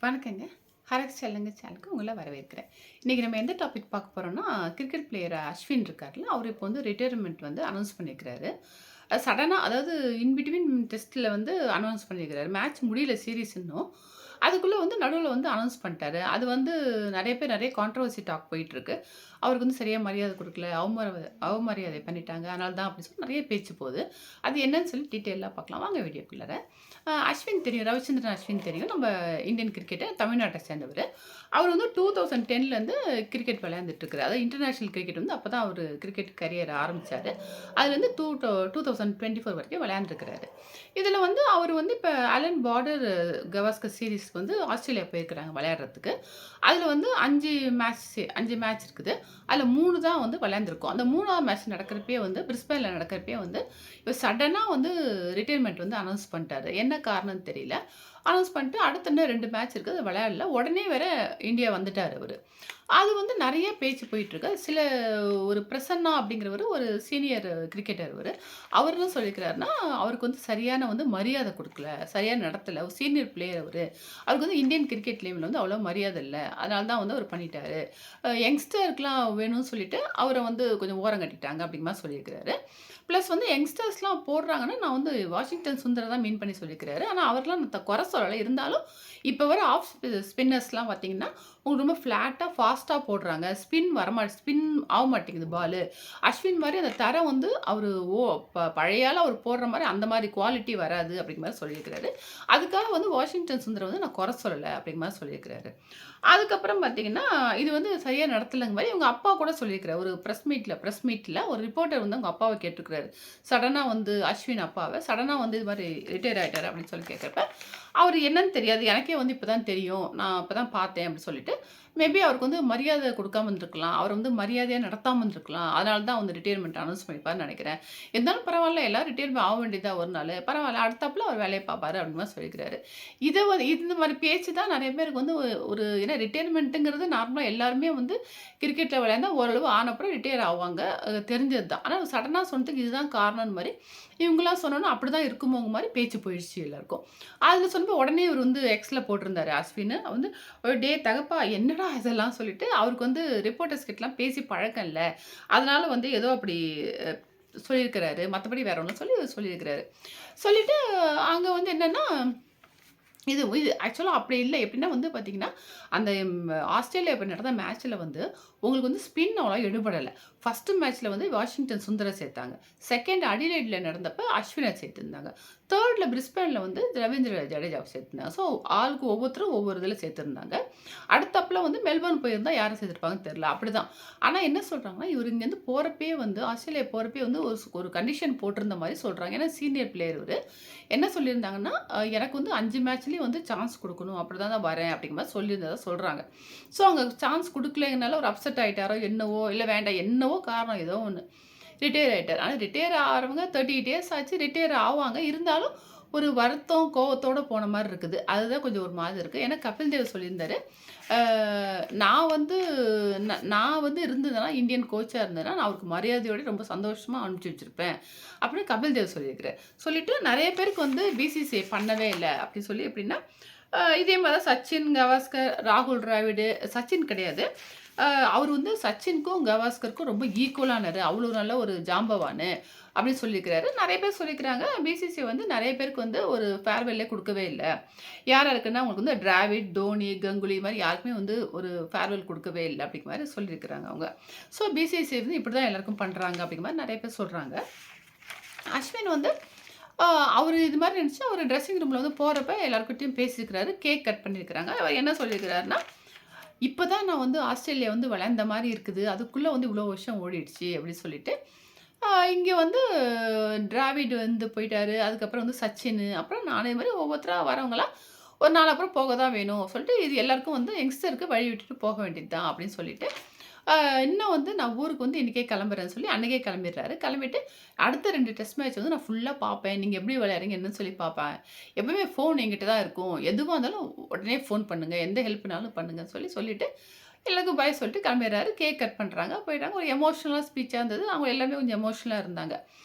வணக்கங்க. ஹரக் செல்லங்க சேனலுக்கு உங்கள வரவேற்கிறேன். இன்னைக்கு நம்ம எந்த டாபிக் பார்க்க போறோம்னா, கிரிக்கெட் பிளேயர் அஸ்வின் இருக்கார்ல, அவரு இப்போ வந்து ரிட்டயர்மென்ட் வந்து அனௌன்ஸ் பண்ணியிருக்கிறாரு. சடனா அதாவது இன் பிட்வீன் டெஸ்ட்ல வந்து அனௌன்ஸ் பண்ணியிருக்கிறாரு. மேட்ச் முடியல சீரிஸ் இன்னும். அதுக்குள்ள வந்து நடுவுல வந்து அனௌன்ஸ் பண்ணிட்டாரு. அது வந்து நெறைய பேர் நெறைய கான்ட்ரோவர்சி டாக் போயிட்டுருக்கு. அவருக்கு வந்து சரியா மரியாதை குடுக்கல, அவமரியாதை பண்ணிட்டாங்க. அதனால தான் அப்டி சொல்லி நெறைய பேச்சு போது. அது என்னன்னு சொல்லி டீட்டெயிலா பார்க்கலாம். வாங்க வீடியோக்குள்ளார. அஸ்வின் தெரியும். ரவிச்சந்திரன் அஸ்வின் தெரியும். நம்ம இந்தியன் கிரிக்கெட்டர் தமிழ்நாட்ட சேர்ந்தவரு. அவர் வந்து 2010லேருந்து கிரிக்கெட் விளையாண்டுட்டு இருக்காரு. அதாவது இன்டர்நேஷனல் கிரிக்கெட் வந்து அப்ப தான் அவரு கிரிக்கெட் கரியர் ஆரம்பிச்சாரு. அதுலேருந்து 2024 வரைக்கும் விளையாண்டுருக்கிறாரு. இதில வந்து அவர் வந்து இப்ப அலன் பார்டர் கவாஸ்கர் சீரிஸ்க்கு வந்து ஆஸ்திரேலியா போயிருக்கிறாங்க விளையாடுறதுக்கு. அதில வந்து 5 மேட்ச் இருக்குது. அதில 3 தான் வந்து விளையாண்டுருக்கோம். அந்த 3வது மேட்ச் நடக்கிறப்பயே வந்து பிரிஸ்பேன்ல நடக்கிறப்பயே வந்து இவர் சடனா வந்து ரிட்டயர்மென்ட் வந்து அனௌன்ஸ் பண்ணிட்டாரு. என்ன காரணம்னு தெரியல. அனௌன்ஸ் பண்ணிட்டு அடுத்த இன்னும் 2 மேட்ச் இருக்கு. அது விளையாடல. உடனே வேற இந்தியா வந்துட்டாரு அவரு. அது வந்து நெறைய பேச்சு போயிட்டுருக்கு. ஒரு பிரசன்னா அப்படிங்கிறவரு ஒரு சீனியர் கிரிக்கெட்டர் அவரு. அவர் என்ன சொல்லியிருக்கிறாருன்னா, அவருக்கு வந்து சரியான வந்து மரியாதை குடுக்கல. சரியா நடத்தல. ஒரு சீனியர் பிளேயர் அவரு. அவருக்கு வந்து இந்தியன் கிரிக்கெட் டீம்ல வந்து அவ்வளோ மரியாதை இல்ல. அதனால தான் வந்து அவர் பண்ணிட்டாரு. யங்ஸ்டருக்குலாம் வேணும்னு சொல்லிட்டு அவர வந்து கொஞ்சம் ஓரங்கட்டிட்டாங்க அப்படிங்கிற மாரி சொல்லியிருக்கிறாரு. பிளஸ் வந்து யங்ஸ்டர்ஸ்லாம் போடுறாங்கன்னா, நான் வந்து வாஷிங்டன் சுந்தர தான் மீன் பண்ணி சொல்லியிருக்கிறாரு. ஆனா அவர்லாம் நான் குறை சொல்லல. இருந்தாலும் இப்ப வர ஆஃப் ஸ்பின்னர்ஸ்லாம் பார்த்தீங்கன்னா, உங்களுக்கு ரொம்ப ஃப்ளாட்டா, ஃபாஸ்ட்டா போடுறாங்க. ஸ்பின் ஆக மாட்டேங்குது பாலு. அஸ்வின் மாரி அந்த தரம் வந்து அவரு ஓ பழைய ஆளு அவர் போடுற மாரி அந்த மாரி குவாலிட்டி வராது அப்படிங்கிற மாரி சொல்லியிருக்கிறாரு. அதுக்காக வந்து வாஷிங்டன் சுந்தர வந்து நான் குறை சொல்லல அப்படிங்கிற மாரி சொல்லியிருக்கிறாரு. அதுக்கப்புறம் பார்த்தீங்கன்னா, இது வந்து சரியா நடத்தலங்க மாரி இவங்க அப்பா கூட சொல்லியிருக்கிறாரு. ஒரு பிரஸ் மீட்ல ஒரு ரிப்போர்ட்டர் வந்து அவங்க அப்பாவ கேட்டுருக்கிறாரு. சடனா வந்து அஸ்வின் அப்பாவ சடனா வந்து இது மாரி ரிட்டயர் ஆயிட்டாரு அப்படின்னு சொல்லி கேட்கிறப்ப, அவரு என்னன்னு தெரியாது. எனக்கே வந்து இப்ப தான் தெரியும். நான் அப்ப தான் பார்த்தேன் அப்படின்னு சொல்லிட்டு, மேபி அவருக்கு வந்து மரியாதை குடுக்காம இருந்திருக்கலாம். அவர வந்து மரியாதையா நடத்தாம இருந்திருக்கலாம். அதனால தான் வந்து ரிட்டயர்மென்ட் அனௌன்ஸ் பண்ணியிருப்பாருன்னு நெனைக்கிறேன். இருந்தாலும் பரவால்ல எல்லாரும் ரிட்டயர் ஆக வேண்டியது தான் ஒரு நாளு. பரவால்ல அடுத்தாப்புல அவர் வேலைய பார்ப்பாரு அப்படின்னு மாரி சொல்லியிருக்கிறாரு. இத வந்து இந்த மாரி பேச்சு தான் நெறைய பேருக்கு வந்து ஒரு ஏன்னா ரிட்டயர்மென்ட்ங்கிறது நார்மலா எல்லாருமே வந்து கிரிக்கெட்ல விளையாண்டா ஓரளவு ஆனப்புறம் ரிட்டயர் ஆவாங்க. தெரிஞ்சது தான். ஆனா சடனா சொன்னதுக்கு இதுதான் காரணம்னு மாரி, இவங்கலாம் சொன்னோனே அப்படிதான் இருக்குமோங்க மாரி பேச்சு போயிடுச்சு எல்லாருக்கும். அதுல சொன்னப்போ உடனே இவரு வந்து எக்ஸ்ல போட்டிருந்தாரு அஸ்வினு. வந்து "டேய் தகப்பா என்னடா இதெல்லாம்" சொல்லிட்டு அவருக்கு வந்து ரிப்போர்ட்டர்ஸ் கிட்டலாம் பேசி பழக்கம் இல்ல. அதனால வந்து ஏதோ அப்படி அ சொல்லியிருக்கிறாரு. மத்தபடி வேற ஒண்ணும் சொல்லியிருக்கிறாரு. சொல்லிட்டு அங்க வந்து என்னன்னா இது இது ஆக்சுவலா அப்படி இல்ல. எப்படின்னா வந்து பார்த்தீங்கன்னா, அந்த ஆஸ்திரேலியா இப்ப நடந்த மேட்ச்ல வந்து உங்களுக்கு வந்து ஸ்பின் அவ்வளவா எடுபடல. ஃபர்ஸ்ட் மேட்ச்ல வந்து வாஷிங்டன் சுந்தர சேர்த்தாங்க. 2ண்ட் அடிலைட்ல நடந்தப்ப அஸ்வின சேர்த்திருந்தாங்க. 3ர்ட்ல பிரிஸ்பேன்ல வந்து ரவீந்திர ஜடேஜாவ சேர்த்துனாங்க. ஸோ ஆளுக்கு ஒவ்வொருத்தரும் ஒவ்வொரு இதுல சேர்த்திருந்தாங்க. அடுத்தாப்புல வந்து மெல்போர்ன் போயிருந்தா யார சேர்த்திருப்பாங்கன்னு தெரியல. அப்படிதான். ஆனா என்ன சொல்றாங்கன்னா, இவரு இங்கேருந்து போறப்பயே வந்து ஆஸ்திரேலியா போறப்பயே வந்து ஒரு கண்டிஷன் போட்டிருந்த மாரி சொல்றாங்க. ஏன்னா சீனியர் பிளேயர் இவரு. என்ன சொல்லியிருந்தாங்கன்னா, எனக்கு வந்து 5 மேட்ச்லயும் வந்து சான்ஸ் குடுக்கணும். அப்படிதான் நான் வரேன் அப்படிங்கிற மாரி சொல்லியிருந்ததா சொல்றாங்க. ஸோ அங்க சான்ஸ் குடுக்கலைங்கனால ஒரு அப்செட் ஆயிட்டாரோ என்னவோ, இல்ல வேண்டாம் என்னவோ காரணம் ஏதோ ஒண்ணு. ரிட்டயர் ஆயிட்டாரு. ஆனா ரிட்டயர் ஆறவங்க 38 இயர்ஸ் ஆச்சு. ரிட்டயர் ஆவாங்க. இருந்தாலும் ஒரு வருத்தம், கோவத்தோட போன மாரி இருக்குது. அதுதான் கொஞ்சம் ஒரு மாதிரி இருக்கு. ஏன்னா கபில் தேவ் சொல்லியிருந்தாரு. அ நான் வந்து நான் வந்து இருந்ததுனா இந்தியன் கோச்சா இருந்தேன்னா, நான் அவருக்கு மரியாதையோட ரொம்ப சந்தோஷமா அனுப்பிச்சு வச்சிருப்பேன். அப்படின்னு கபில் தேவ் சொல்லியிருக்கிறார். சொல்லிட்டு நெறைய பேருக்கு வந்து பிசிசிஐ பண்ணவே இல்ல. அப்படி சொல்லி எப்படின்னா, இதே மாரி தான் சச்சின், கவாஸ்கர், ராகுல் டிராவிடு சச்சின் கிடையாது. அ அவர் வந்து சச்சினுக்கும், கவாஸ்கருக்கும் ரொம்ப ஈக்குவலானரு. அவ்வளோ நல்ல ஒரு ஜாம்பவானு அப்படின்னு சொல்லியிருக்கிறாரு. நெறைய பேர் சொல்லியிருக்கிறாங்க. பிசிசிஐ வந்து நெறைய பேருக்கு வந்து ஒரு ஃபேர்வெல்லே குடுக்கவே இல்ல. யார் யாருக்குன்னா உங்களுக்கு வந்து டிராவிட், தோனி, கங்குலி மாரி யாருக்குமே வந்து ஒரு ஃபேர்வெல் குடுக்கவே இல்ல அப்படிங்கிற மாரி சொல்லியிருக்கிறாங்க அவங்க. ஸோ பிசிசிஐ வந்து இப்படிதான் எல்லாருக்கும் பண்றாங்க அப்படிங்கிற மாரி நெறைய பேர் சொல்றாங்க. அஸ்வின் வந்து அ அவரு இது மாரி நெனச்சு அவரு ட்ரெஸ்ஸிங் ரூம்ல வந்து போறப்ப எல்லார்கிட்டயும் பேசியிருக்கிறாரு. கேக் கட் பண்ணியிருக்கிறாங்க. அவர் என்ன சொல்லியிருக்கிறாருன்னா, "இப்ப தான் நான் வந்து ஆஸ்திரேலியா வந்து விளையாண்ட மாரி இருக்குது. அதுக்குள்ள வந்து இவ்வளோ வருஷம் ஓடிடுச்சு" அப்படின்னு சொல்லிட்டு, இங்க வந்து டிராவிட் வந்து போயிட்டாரு. அதுக்கப்புறம் வந்து சச்சினு, அப்புறம் நானு இது மாரி ஒவ்வொருத்தரா வரவங்கலாம் ஒரு நாள் அப்புறம் போக தான் வேணும் சொல்லிட்டு, இது எல்லாருக்கும் வந்து யங்ஸ்டருக்கு வழி விட்டுட்டு போக வேண்டியது தான் அப்படின்னு சொல்லிட்டு, அ இன்னும் வந்து நான் ஊருக்கு வந்து இன்னைக்கே கிளம்புறேன்னு சொல்லி அன்னைக்கே கிளம்பிடுறாரு. கிளம்பிட்டு அடுத்த 2 டெஸ்ட் மேட்ச் வந்து நான் ஃபுல்லா பார்ப்பேன். நீங்க எப்படி விளையாடுறீங்க என்னன்னு சொல்லி பார்ப்பேன். எப்பவுமே ஃபோன் என்கிட்ட தான் இருக்கும். எதுவா இருந்தாலும் உடனே ஃபோன் பண்ணுங்க. எந்த ஹெல்ப்னாலும் பண்ணுங்கன்னு சொல்லிட்டு எல்லாருக்கும் பாய் சொல்லிட்டு கிளம்பிடுறாரு. கேக் கட் பண்றாங்க. போயிட்டாங்க. ஒரு எமோஷனலா ஸ்பீச்சா இருந்தது. அவங்க எல்லாருமே கொஞ்சம் எமோஷனலா இருந்தாங்க.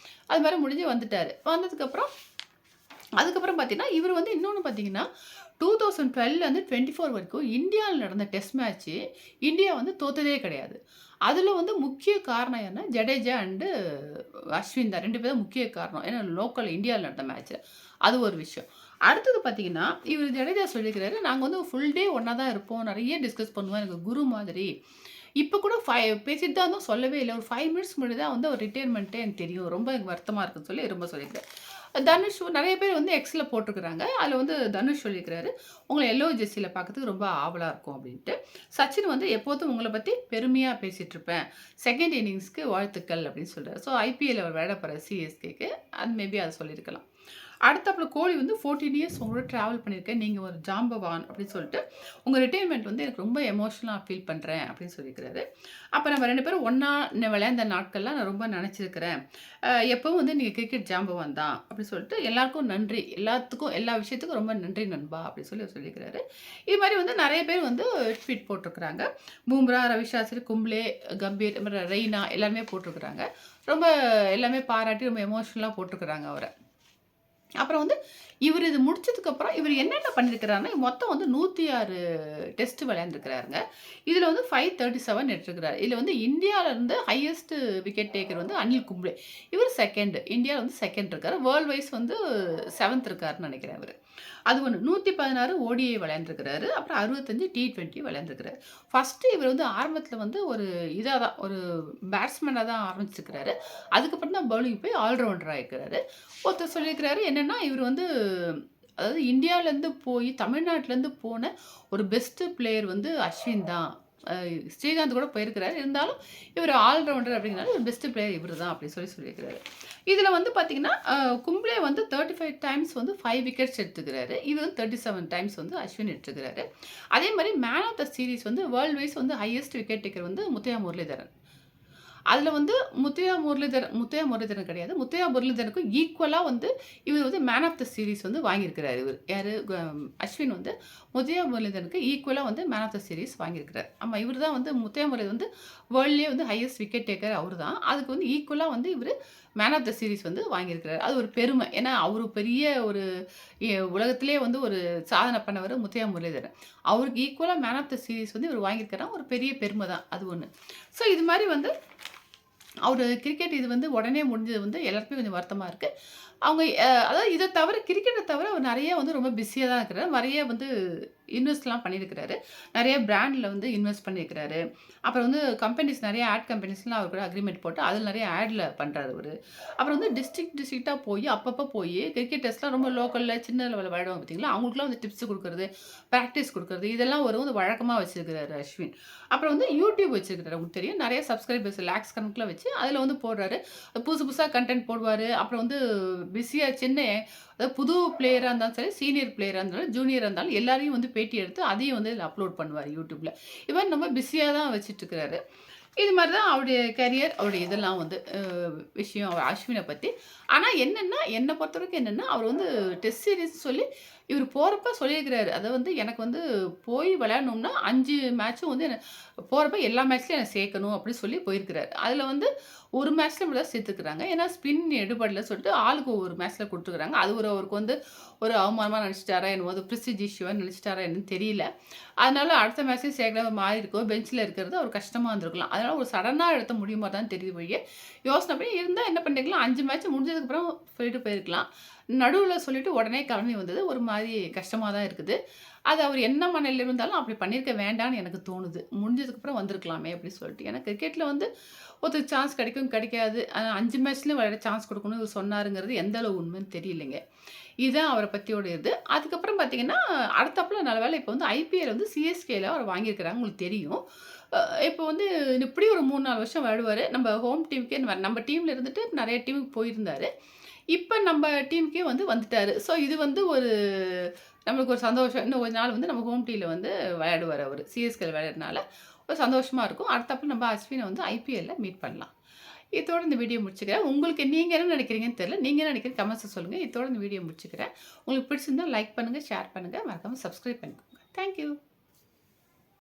அது மாரி முடிஞ்சு வந்துட்டாரு. வந்ததுக்கப்புறம் அதுக்கப்புறம் பார்த்தீங்கன்னா, இவரு வந்து இன்னொன்னு பார்த்தீங்கன்னா, 2012லேருந்து 24 வரைக்கும் இந்தியால நடந்த டெஸ்ட் மேட்ச்சு, இந்தியா வந்து தோத்ததே கிடையாது. அதுல வந்து முக்கிய காரணம் யாருன்னா, ஜடேஜா அண்டு அஸ்வின் தான். 2 பேரும் தான் முக்கிய காரணம். ஏன்னா லோக்கல் இந்தியால நடந்த மேட்ச்ல. அது ஒரு விஷயம். அடுத்தது பார்த்தீங்கன்னா, இவரு ஜடேஜா சொல்லியிருக்கிறாரு, "நாங்க வந்து ஃபுல் டே ஒண்ணா தான் இருப்போம். நெறைய டிஸ்கஸ் பண்ணுவோம். எனக்கு குரு மாதிரி. இப்ப கூட பேசிட்டு தான் இருந்தோம். சொல்லவே இல்ல. ஒரு 5 மினிட்ஸ் முன்னாடி தான் வந்து அவர் ரிட்டயர்மெண்ட்டே எனக்கு தெரியும். ரொம்ப எனக்கு வருத்தமா இருக்குன்னு" சொல்லி ரொம்ப சொல்லியிருக்காரு. தனுஷ் நெறைய பேர் வந்து எக்ஸ்ல போட்டிருக்கிறாங்க. அதுல வந்து தனுஷ் சொல்லியிருக்கிறாரு, "உங்கள எல்லோ ஜெர்சில பார்க்கறதுக்கு ரொம்ப ஆவலா இருக்கும்" அப்படின்ட்டு. சச்சின் வந்து, "எப்போதும் உங்கள பத்தி பெருமையா பேசிட்டு இருப்பேன். 2ண்ட் இன்னிங்ஸ்க்கு வாழ்த்துக்கள்" அப்படின்னு சொல்றாரு. ஸோ ஐபிஎல் அவர் விளையாட போறாரு சிஎஸ்கேக்கு. அது மேபி அத சொல்லியிருக்கலாம். அடுத்தாப்புல கோலி வந்து 14 இயர்ஸ் உங்களோட டிராவல் பண்ணியிருக்கேன். நீங்க ஒரு ஜாம்பவான் அப்படின்னு சொல்லிட்டு, உங்க ரிட்டயர்மெண்ட் வந்து எனக்கு ரொம்ப எமோஷனலா ஃபீல் பண்றேன் அப்படின்னு சொல்லியிருக்கிறாரு. அப்ப நம்ம 2 பேரும் ஒண்ணா விளையாண்ட நாட்கள்லாம் நான் ரொம்ப நெனச்சிருக்கிறேன். எப்பவும் வந்து நீங்க கிரிக்கெட் ஜாம்பவான் தான் அப்படின்னு சொல்லிட்டு, எல்லாருக்கும் நன்றி. எல்லாத்துக்கும் எல்லா விஷயத்துக்கும் ரொம்ப நன்றி நண்பா அப்படின்னு சொல்லி சொல்லியிருக்கிறாரு. இது மாரி வந்து நெறைய பேர் வந்து ட்வீட் போட்டிருக்கிறாங்க. பும்ரா, ரவி சாஸ்திரி, கும்ப்ளே, கம்பீர், ரெய்னா எல்லாருமே போட்டிருக்கிறாங்க. ரொம்ப எல்லாமே பாராட்டி ரொம்ப எமோஷனலா போட்டிருக்கிறாங்க அவர. அப்புறம் வந்து இவரு இது முடிச்சதுக்கப்புறம் இவரு என்னென்ன பண்ணியிருக்கிறாருன்னா, மொத்தம் வந்து 106 டெஸ்ட் விளையாண்டுருக்கிறாருங்க. இதுல வந்து 537 எடுத்திருக்கிறாரு. இதுல வந்து இந்தியால இருந்து ஹையஸ்ட் விக்கெட் டேக்கர் வந்து அனில் கும்ப்ளே. இவரு 2nd. இந்தியால வந்து 2nd இருக்காரு. வேர்ல்ட் வைஸ் வந்து 7th இருக்காருன்னு நெனைக்கிறேன் இவரு. அது ஒண்ணு. 116 ஓடிஐ விளையாண்டுருக்கிறாரு. அப்புறம் 65 T20 விளையாண்டுருக்கிறாரு. ஃபர்ஸ்ட்டு இவரு வந்து ஆரம்பத்துல வந்து ஒரு இதா தான் ஒரு பேட்ஸ்மேனா தான் ஆரம்பிச்சிருக்கிறாரு. அதுக்கப்புறம் தான் பவுலிங் போய் ஆல்ரவுண்டரா ஆயிருக்கிறாரு. ஒருத்தர் சொல்லியிருக்கிறாரு என்னன்னா, இவரு வந்து அதாவது இந்தியாலருந்து போய் தமிழ்நாட்டிலருந்து போன ஒரு பெஸ்ட் பிளேயர் வந்து அஸ்வின் தான். அ ஸ்ரீகாந்த் கூட போயிருக்கிறாரு. இருந்தாலும் இவரு ஆல்ரவுண்டர் அப்படிங்கிறனால ஒரு பெஸ்ட் பிளேயர் இவரு தான் அப்படி சொல்லியிருக்கிறாரு. இதுல வந்து பார்த்தீங்கன்னா, கும்ப்ளே வந்து 35 டைம்ஸ் வந்து 5 விக்கெட்ஸ் எடுத்துக்கிறாரு. இவரு வந்து 37 டைம்ஸ் வந்து அஸ்வின் எடுத்துக்கிறாரு. அதே மாரி மேன் ஆஃப் த சீரிஸ் வந்து வேர்ல்ட் வைஸ் வந்து ஹையஸ்ட் விக்கெட் டேக்கர் வந்து முத்தையா முரளிதரன். அதுல வந்து முத்தையா முரளிதரன் கிடையாது. முத்தையா முரளிதரனுக்கும் ஈக்குவலா வந்து இவரு வந்து மேன் ஆஃப் த சீரிஸ் வந்து வாங்கியிருக்கிறாரு இவரு. யாரு? அஸ்வின் வந்து முத்தையா முரளிதரனுக்கு ஈக்குவலா வந்து மேன் ஆஃப் த சீரிஸ் வாங்கியிருக்கிறாரு. ஆமா, இவரு தான் வந்து முத்தையா முரளிதரன் வந்து வேர்ல்ட்லயே வந்து ஹையஸ்ட் விக்கெட் டேக்கர் அவரு தான். அதுக்கு வந்து ஈக்குவலா வந்து இவரு மேன் ஆஃப் த சீரிஸ் வந்து வாங்கியிருக்கிறாரு. அது ஒரு பெருமை. ஏன்னா, அவரு பெரிய ஒரு உலகத்திலேயே வந்து ஒரு சாதனை பண்ணவரு முத்தையா முரளிதரன். அவருக்கு ஈக்குவலா மேன் ஆஃப் த சீரிஸ் வந்து இவரு வாங்கியிருக்காருன்னா, ஒரு பெரிய பெருமை தான். அது ஒண்ணு. ஸோ இது மாரி வந்து அவரு கிரிக்கெட் இது வந்து உடனே முடிஞ்சது வந்து எல்லாருக்குமே கொஞ்சம் வருத்தமா இருக்கு. அவங்க அதாவது இத தவிர கிரிக்கெட்ட தவிர அவர் நெறைய வந்து ரொம்ப பிஸியா தான் இருக்கிறாரு. நெறைய வந்து இன்வெஸ்ட்லாம் பண்ணியிருக்கிறாரு. நெறைய பிராண்ட்ல வந்து இன்வெஸ்ட் பண்ணியிருக்கிறாரு. அப்புறம் வந்து கம்பெனிஸ் நெறைய ஆட் கம்பெனிஸ்லாம் அவர் கூட அக்ரீமெண்ட் போட்டு அதில நெறைய ஆட்ல பண்றாரு அவரு. அப்புறம் வந்து டிஸ்ட்ரிக்ட்டா போய் அப்பப்போ போய் கிரிக்கெட்டர்ஸ்லாம் ரொம்ப லோக்கல்ல சின்ன லெவல்ல விளையாடுவாங்க பார்த்தீங்களா, அவங்களுக்குலாம் வந்து டிப்ஸ் குடுக்குறது, பிராக்டிஸ் குடுக்குறது இதெல்லாம் ஒரு வந்து வழக்கமா வச்சிருக்கிறாரு அஸ்வின். அப்புறம் வந்து யூடியூப் வச்சிருக்கிறாரு. உங்களுக்கு தெரியும். நெறைய சப்ஸ்கிரைபர்ஸ் லேக்ஸ் கணக்குல வச்சு அதில வந்து போடுறாரு. புதுசு புதுசா கன்டென்ட் போடுவாரு. அப்புறம் வந்து பிஸியா சின்ன அதாவது புது பிளேயரா இருந்தாலும் சரி, சீனியர் பிளேயரா இருந்தாலும், ஜூனியரா இருந்தாலும் எல்லாரையும் வந்து பேட்டி எடுத்து அதையும் வந்து இதில அப்லோட் பண்ணுவாரு YouTubeல. இவர் ரொம்ப பிஸியா தான் வச்சுட்டுருக்கிறாரு. இது மாரி தான் அவருடைய கரியர், அவருடைய இதெல்லாம் வந்து விஷயம் அஸ்வின பத்தி. ஆனா என்னன்னா, என்ன பொறுத்தவரைக்கும் என்னன்னா, அவர் வந்து டெஸ்ட் சீரிஸ்ன்னு சொல்லி இவரு போறப்ப சொல்லியிருக்கிறாரு. அத வந்து எனக்கு வந்து போய் விளையாடணும்னா 5 மேட்சும் வந்து போறப்ப எல்லா மேட்ச்லயும் என்ன சேர்க்கணும் அப்படின்னு சொல்லி போயிருக்கிறாரு. அதுல வந்து ஒரு மேட்ச்ல மட்டும் தான் சேர்த்துருக்காங்க. ஏன்னா ஸ்பின் எடுபடல சொல்லிட்டு ஆளுக்கு ஒவ்வொரு மேட்ச்ல குடுத்துருக்காங்க. அது அவருக்கு வந்து ஒரு அவமானமா நெனச்சுட்டாரா என்னமோ, அது பிரெஸ்டீஜ் இஷ்யூவா நெனச்சுட்டாரா என்னன்னு தெரியல. அதனால அடுத்த மேட்ச்லயும் சேர்க்காம மாறி இருக்கும். பெஞ்ச்ல இருக்கிறது அவருக்கு கஷ்டமா இருந்திருக்கலாம். அதனால ஒரு சடனா எடுத்த முடியுமா தான் தெரியுது ஒழிய, யோசனை பண்ணி இருந்தா என்ன பண்ணிருக்கலாம், 5 மேட்ச் முடிஞ்சதுக்கப்புறம் சொல்லிட்டு போயிருக்கலாம். நடுவுல சொல்லிட்டு உடனே கிளம்பி வந்தது ஒரு மாரி கஷ்டமா தான் இருக்குது. அது அவர் என்ன மனநிலையில இருந்தாலும் அப்படி பண்ணியிருக்க வேண்டான்னு எனக்கு தோணுது. முடிஞ்சதுக்கப்புறம் வந்திருக்கலாமே அப்படி சொல்லிட்டு. ஏன்னா கிரிக்கெட்ல வந்து ஒருத்தருக்கு சான்ஸ் கிடைக்கும், கிடைக்காது. 5 மேட்ச்லயும் விளையாட சான்ஸ் குடுக்கணும்னு இவரு சொன்னாருங்கிறது எந்த அளவு உண்மைன்னு தெரியலைங்க. இதுதான் அவர பத்தியோட இது. அதுக்கப்புறம் பார்த்தீங்கன்னா, அடுத்தாப்புல நல்ல வேளை இப்ப வந்து ஐபிஎல் வந்து சிஎஸ்கேல அவர் வாங்கியிருக்கிறாங்க. உங்களுக்கு தெரியும். அ இப்போ வந்து இப்படி ஒரு 3, 4 வருஷம் விளையாடுவாரு. நம்ம ஹோம் டீமுக்கே நம்ம டீம்ல இருந்துட்டு நெறைய டீமுக்கு போயிருந்தாரு. இப்ப நம்ம டீமுக்கே வந்து வந்துட்டாரு. ஸோ இது வந்து ஒரு நம்மளுக்கு ஒரு சந்தோஷம். இன்னும் கொஞ்ச நாள் வந்து நம்ம ஹோம் டீம்ல வந்து விளையாடுவாரு அவரு. சிஎஸ்கேல விளையாடுறதுனால ஒரு சந்தோஷமா இருக்கும். அடுத்தாப்புல நம்ம அஸ்வின வந்து ஐபிஎல்ல மீட் பண்ணலாம். இதோட இந்த வீடியோ முடிச்சுக்கிறேன். உங்களுக்கு நீங்க என்ன நினைக்கிறீங்கன்னு தெரியல. நீங்க என்ன நினைக்கிறீங்க கமெண்ட்ஸ்ல சொல்லுங்க. இதோட இந்த வீடியோ முடிச்சுக்கிறேன். உங்களுக்கு பிடிச்சிருந்தா லைக் பண்ணுங்க, ஷேர் பண்ணுங்க. மறக்காம சப்ஸ்கிரைப் பண்ணிக்கோங்க. Thank you.